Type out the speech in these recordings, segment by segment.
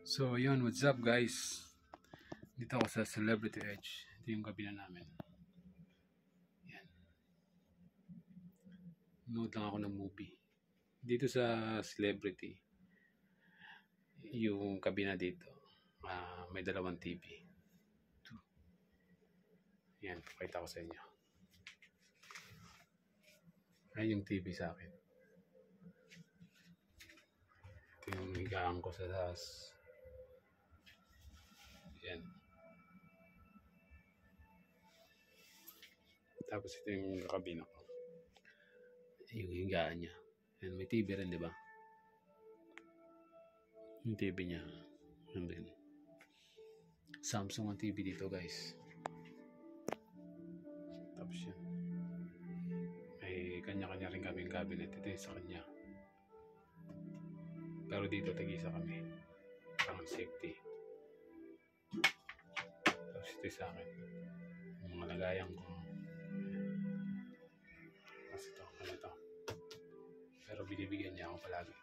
So yun, what's up guys? Dito ako sa Celebrity Edge. Ito yung kabina namin. Yan. Nood lang ako ng movie. Dito sa Celebrity, yung kabina dito, may dalawang TV. Yan, pakita ko sa inyo. Ayan yung TV sa akin. Ito yung higaan ko sa taas. Yan. Tapos ito yung kabina ko. Yung higaan niya. Yan, may TV rin, di ba? Yung TV niya. Yan din. Samsung ang TV dito, guys. Tapos yan. May kanya-kanya rin kaming cabinet. Ito yung sa kanya. Pero dito tag-isa kami. Pang safety. Tapos ito sa akin. Yung mga lagayan ko. Tapos ito. Ano ito? Pero binibigyan niya ako palagi.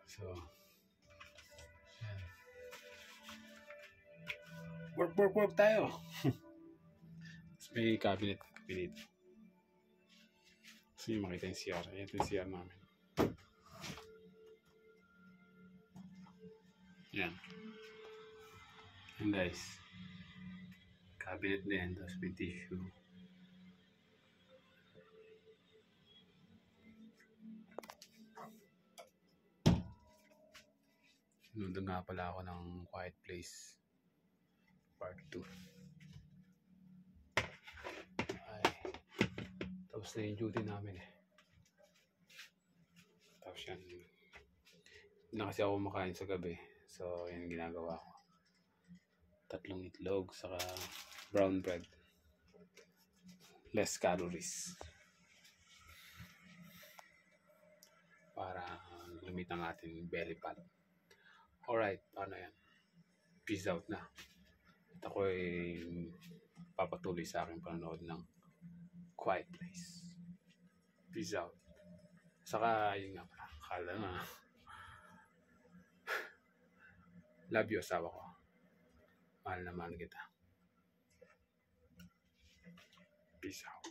So, yan. Work tayo. Tapos may cabinet dito. Gusto nyo makita yung CR. Ayan yung CR namin. Yan. Yan guys. Cabinet din. Tapos may tissue. Nandun nga pala ako ng Quiet Place Part 2. Ay. Tapos na yung duty namin eh. Tapos yan. Hindi na kasi ako makain sa gabi. So yan ginagawa ko. 3 itlog saka brown bread. Less calories. Para lumit ang ating belly fat. Alright, paano yan? Peace out na. At ako ay papatuloy sa aking panonood ng Quiet Place. Peace out. Saka, yun nga pala. Akala nga. Love you, asawa ko. Mahal na mahal kita. Peace out.